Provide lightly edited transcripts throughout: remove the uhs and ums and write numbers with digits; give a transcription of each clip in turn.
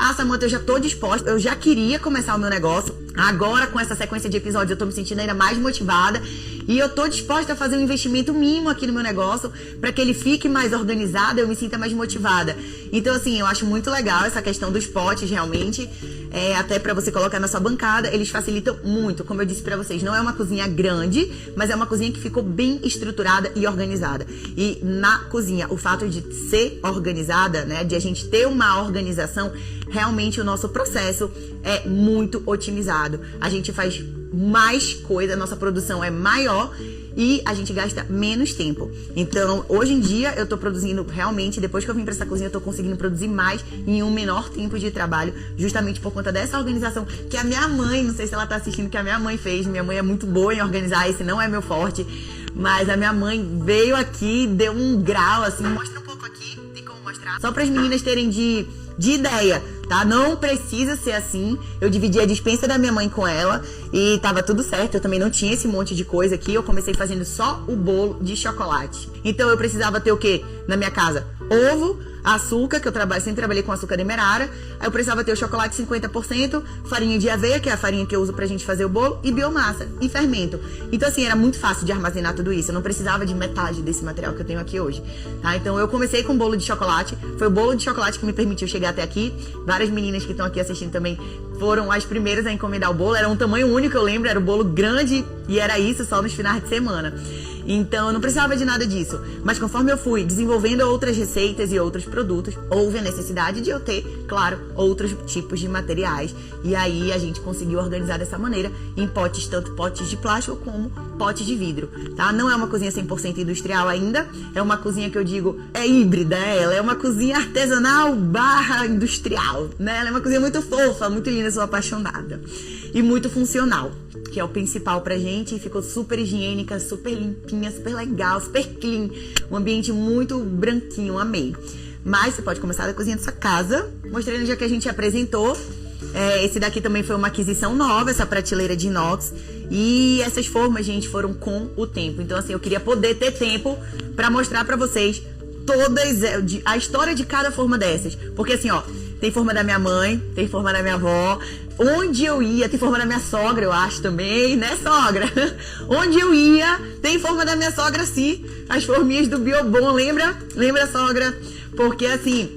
Ah, Samantha, eu já tô disposta, eu já queria começar o meu negócio. Agora, com essa sequência de episódios, eu tô me sentindo ainda mais motivada. E eu tô disposta a fazer um investimento mínimo aqui no meu negócio para que ele fique mais organizado e eu me sinta mais motivada. Então, assim, eu acho muito legal essa questão dos potes, realmente. Até para você colocar na sua bancada, eles facilitam muito. Como eu disse para vocês, não é uma cozinha grande, mas é uma cozinha que ficou bem estruturada e organizada. E na cozinha, o fato de ser organizada, né, de a gente ter uma organização, realmente o nosso processo é muito otimizado. A gente faz mais coisa, a nossa produção é maior e a gente gasta menos tempo. Então, hoje em dia, eu tô produzindo realmente, depois que eu vim pra essa cozinha, eu tô conseguindo produzir mais em um menor tempo de trabalho, justamente por conta dessa organização que a minha mãe, não sei se ela tá assistindo, que a minha mãe fez. Minha mãe é muito boa em organizar, esse não é meu forte, mas a minha mãe veio aqui, deu um grau, assim, mostra um pouco aqui, tem como mostrar? Só para as meninas terem de ideia, tá? Não precisa ser assim. Eu dividi a despensa da minha mãe com ela e tava tudo certo. Eu também não tinha esse monte de coisa aqui. Eu comecei fazendo só o bolo de chocolate. Então eu precisava ter o quê? Na minha casa, ovo, açúcar, que eu sempre trabalhei com açúcar demerara. Aí eu precisava ter o chocolate 50%, farinha de aveia, que é a farinha que eu uso pra gente fazer o bolo, e biomassa e fermento. Então, assim, era muito fácil de armazenar tudo isso. Eu não precisava de metade desse material que eu tenho aqui hoje, tá? Então, eu comecei com bolo de chocolate. Foi o bolo de chocolate que me permitiu chegar até aqui. Várias meninas que estão aqui assistindo também foram as primeiras a encomendar o bolo. Era um tamanho único, eu lembro, era o bolo grande e era isso só nos finais de semana. Então, eu não precisava de nada disso. Mas conforme eu fui desenvolvendo outras receitas e outros produtos, houve a necessidade de eu ter, claro, outros tipos de materiais. E aí, a gente conseguiu organizar dessa maneira em potes, tanto potes de plástico como potes de vidro, tá? Não é uma cozinha 100% industrial ainda. É uma cozinha que eu digo, é híbrida, ela é uma cozinha artesanal / industrial, né? Ela é uma cozinha muito fofa, muito linda, sou apaixonada. E muito funcional, que é o principal pra gente, e ficou super higiênica, super limpinha, super legal, super clean, um ambiente muito branquinho, amei. Mas você pode começar da cozinha da sua casa, mostrando já que a gente apresentou. Esse daqui também foi uma aquisição nova, essa prateleira de inox, e essas formas, gente, foram com o tempo. Então, assim, eu queria poder ter tempo pra mostrar pra vocês todas a história de cada forma dessas, porque assim, ó, tem forma da minha mãe, tem forma da minha avó. Onde eu ia, tem forma da minha sogra, eu acho também, né, sogra? Onde eu ia, tem forma da minha sogra, sim. As forminhas do Biobon, lembra? Lembra, sogra? Porque, assim,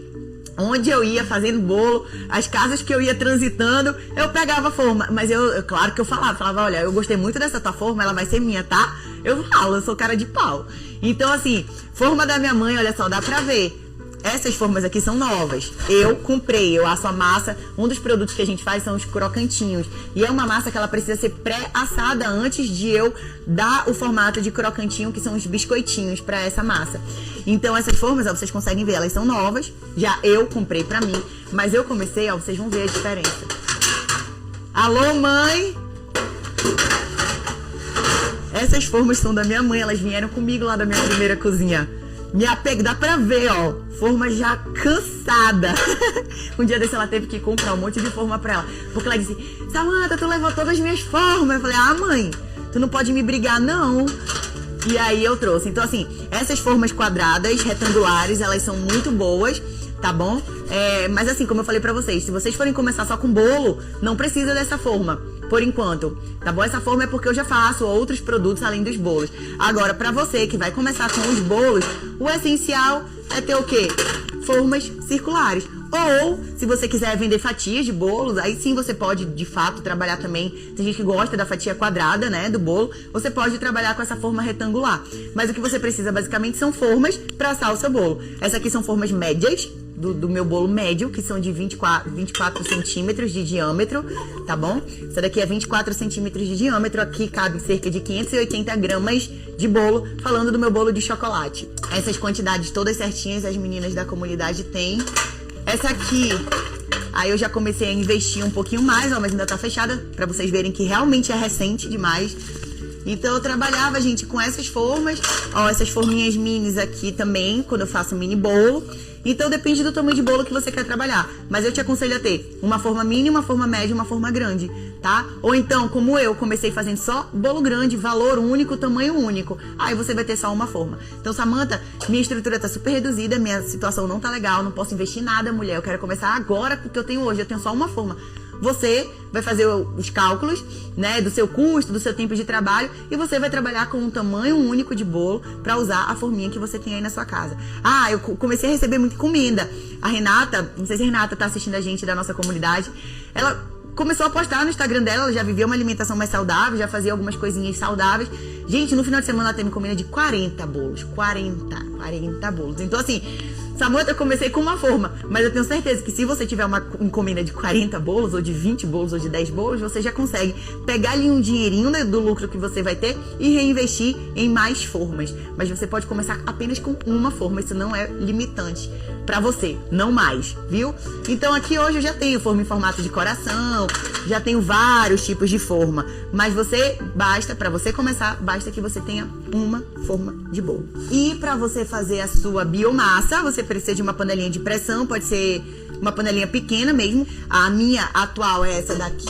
onde eu ia fazendo bolo, as casas que eu ia transitando, eu pegava forma. Mas claro que eu falava, olha, eu gostei muito dessa tua forma, ela vai ser minha, tá? Eu falo, eu sou cara de pau. Então, assim, forma da minha mãe, olha só, dá pra ver. Essas formas aqui são novas. Eu comprei, eu asso a massa. Um dos produtos que a gente faz são os crocantinhos. E é uma massa que ela precisa ser pré-assada antes de eu dar o formato de crocantinho, que são os biscoitinhos para essa massa. Então essas formas, ó, vocês conseguem ver, elas são novas. Já eu comprei pra mim, mas eu comecei, ó, vocês vão ver a diferença. Alô, mãe? Essas formas são da minha mãe, elas vieram comigo lá da minha primeira cozinha. Me apego, dá pra ver, ó, forma já cansada. Um dia desse ela teve que comprar um monte de forma pra ela, porque ela disse, Samantha, tu levou todas as minhas formas. Eu falei, ah, mãe, tu não pode me brigar, não. E aí eu trouxe. Então, assim, essas formas quadradas, retangulares, elas são muito boas, tá bom? Mas assim, como eu falei pra vocês, se vocês forem começar só com bolo, não precisa dessa forma, por enquanto, tá bom? Essa forma é porque eu já faço outros produtos além dos bolos. Agora, pra você que vai começar com os bolos, o essencial é ter o quê? Formas circulares. Ou, se você quiser vender fatias de bolos, aí sim você pode, de fato, trabalhar também. Tem gente que gosta da fatia quadrada, né, do bolo. Você pode trabalhar com essa forma retangular. Mas o que você precisa, basicamente, são formas para assar o seu bolo. Essas aqui são formas médias, do meu bolo médio, que são de 24 centímetros de diâmetro, tá bom? Essa daqui é 24 centímetros de diâmetro, aqui cabe cerca de 580 gramas de bolo, falando do meu bolo de chocolate. Essas quantidades todas certinhas as meninas da comunidade têm. Essa aqui, aí eu já comecei a investir um pouquinho mais, ó, mas ainda tá fechada, pra vocês verem que realmente é recente demais. Então eu trabalhava, gente, com essas formas, ó, essas forminhas minis aqui também, quando eu faço mini bolo. Então depende do tamanho de bolo que você quer trabalhar. Mas eu te aconselho a ter uma forma mini, uma forma média e uma forma grande, tá? Ou então, como eu comecei fazendo só bolo grande, valor único, tamanho único. Aí você vai ter só uma forma. Então, Samantha, minha estrutura tá super reduzida, minha situação não tá legal, não posso investir em nada, mulher. Eu quero começar agora com o que eu tenho hoje, eu tenho só uma forma. Você vai fazer os cálculos, né, do seu custo, do seu tempo de trabalho, e você vai trabalhar com um tamanho único de bolo para usar a forminha que você tem aí na sua casa. Ah, eu comecei a receber muita encomenda. A Renata, não sei se a Renata tá assistindo a gente da nossa comunidade, ela começou a postar no Instagram dela, ela já vivia uma alimentação mais saudável, já fazia algumas coisinhas saudáveis. Gente, no final de semana ela teve encomenda de 40 bolos. 40 bolos. Então, assim, Samantha, eu comecei com uma forma, mas eu tenho certeza que se você tiver uma encomenda de 40 bolos, ou de 20 bolos, ou de 10 bolos, você já consegue pegar ali um dinheirinho, né, do lucro que você vai ter e reinvestir em mais formas. Mas você pode começar apenas com uma forma, isso não é limitante pra você, não mais, viu? Então aqui hoje eu já tenho forma em formato de coração, já tenho vários tipos de forma, mas pra você começar, basta que você tenha uma forma de bolo. E pra você fazer a sua biomassa, você precisa de uma panelinha de pressão, pode ser uma panelinha pequena mesmo. A minha atual é essa daqui,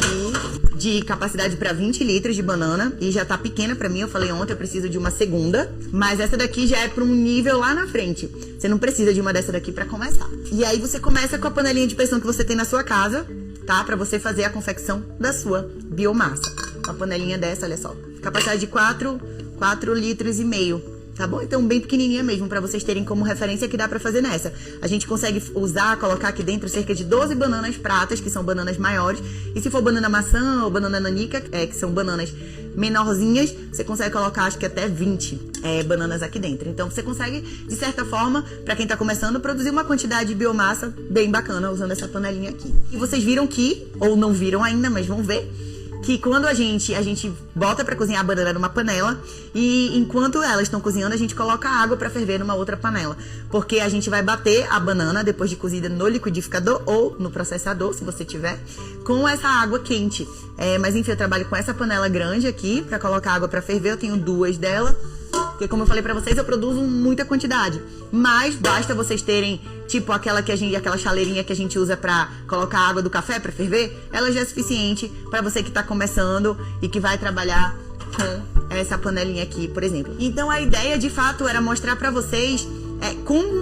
de capacidade para 20 litros de banana, e já tá pequena pra mim, eu falei ontem, eu preciso de uma segunda, mas essa daqui já é pra um nível lá na frente. Você não precisa de uma dessa daqui pra começar. E aí você começa com a panelinha de pressão que você tem na sua casa, tá? Pra você fazer a confecção da sua biomassa. Uma panelinha dessa, olha só. Capacidade de 4 litros e meio. Tá bom? Então, bem pequenininha mesmo, pra vocês terem como referência que dá pra fazer nessa. A gente consegue colocar aqui dentro cerca de 12 bananas pratas, que são bananas maiores. E se for banana maçã ou banana nanica, que são bananas menorzinhas, você consegue colocar, acho que até 20 bananas aqui dentro. Então, você consegue, de certa forma, pra quem tá começando, produzir uma quantidade de biomassa bem bacana usando essa panelinha aqui. E vocês viram que, ou não viram ainda, mas vão ver, que quando a gente bota pra cozinhar a banana numa panela, e enquanto elas estão cozinhando, a gente coloca a água pra ferver numa outra panela. Porque a gente vai bater a banana, depois de cozida, no liquidificador ou no processador, se você tiver, com essa água quente. Mas enfim, eu trabalho com essa panela grande aqui pra colocar água pra ferver, eu tenho 2 dela. Porque, como eu falei pra vocês, eu produzo muita quantidade. Mas basta vocês terem, tipo, aquela chaleirinha que a gente usa pra colocar a água do café pra ferver. Ela já é suficiente pra você que tá começando e que vai trabalhar com essa panelinha aqui, por exemplo. Então, a ideia, de fato, era mostrar pra vocês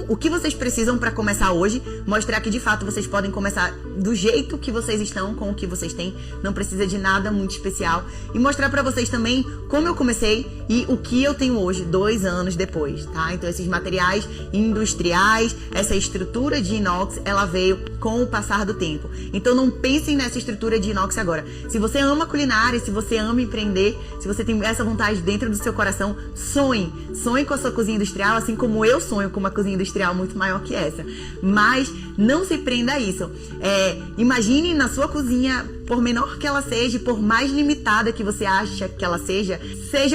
o que vocês precisam para começar hoje, mostrar que de fato vocês podem começar do jeito que vocês estão, com o que vocês têm, não precisa de nada muito especial, e mostrar para vocês também como eu comecei e o que eu tenho hoje, 2 anos depois, tá? Então esses materiais industriais, essa estrutura de inox, ela veio com o passar do tempo. Então não pensem nessa estrutura de inox agora. Se você ama culinária, se você ama empreender, se você tem essa vontade dentro do seu coração, sonhe com a sua cozinha industrial, assim como eu sonho com uma cozinha industrial muito maior que essa. Mas não se prenda a isso. Imagine na sua cozinha, por menor que ela seja, por mais limitada que você acha que ela seja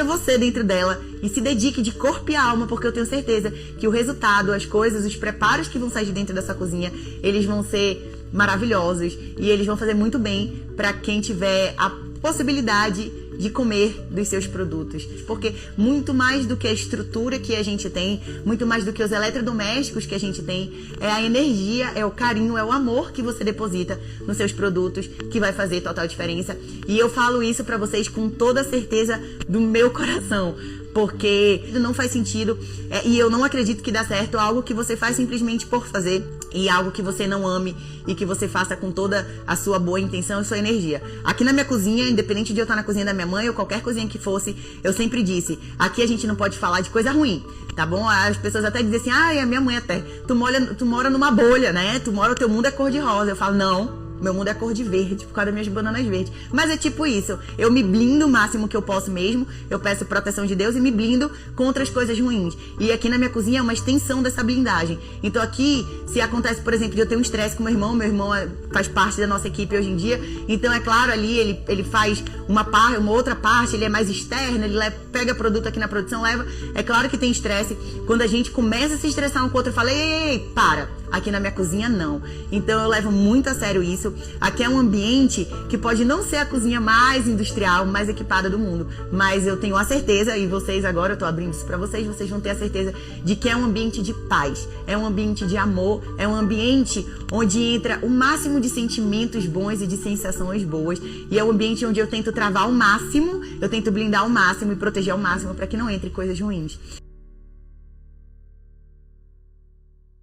você dentro dela e se dedique de corpo e alma, porque eu tenho certeza que o resultado, as coisas, os preparos que vão sair de dentro dessa cozinha, eles vão ser maravilhosos e eles vão fazer muito bem para quem tiver a possibilidade de comer dos seus produtos, porque muito mais do que a estrutura que a gente tem, muito mais do que os eletrodomésticos que a gente tem, é a energia, é o carinho, é o amor que você deposita nos seus produtos que vai fazer total diferença. E eu falo isso pra vocês com toda a certeza do meu coração, porque não faz sentido e eu não acredito que dá certo algo que você faz simplesmente por fazer e algo que você não ame e que você faça com toda a sua boa intenção e sua energia. Aqui na minha cozinha, independente de eu estar na cozinha da minha mãe ou qualquer cozinha que fosse, eu sempre disse, aqui a gente não pode falar de coisa ruim, tá bom? As pessoas até dizem assim, a minha mãe até, tu mora numa bolha, né? O teu mundo é cor de rosa. Eu falo, não. Meu mundo é cor de verde, por causa das minhas bananas verdes. Mas é tipo isso, eu me blindo o máximo que eu posso mesmo, eu peço proteção de Deus e me blindo contra as coisas ruins. E aqui na minha cozinha é uma extensão dessa blindagem. Então aqui, se acontece, por exemplo, de eu ter um estresse com meu irmão faz parte da nossa equipe hoje em dia, então é claro, ali ele faz uma outra parte, ele é mais externo, ele pega produto aqui na produção, leva. É claro que tem estresse. Quando a gente começa a se estressar um com o outro, eu falo, ei, para. Aqui na minha cozinha, não. Então eu levo muito a sério isso. Aqui é um ambiente que pode não ser a cozinha mais industrial, mais equipada do mundo, mas eu tenho a certeza, e vocês agora, eu tô abrindo isso pra vocês vão ter a certeza de que é um ambiente de paz, é um ambiente de amor, é um ambiente onde entra o máximo de sentimentos bons e de sensações boas, e é um ambiente onde eu tento travar ao máximo, eu tento blindar ao máximo e proteger ao máximo para que não entre coisas ruins.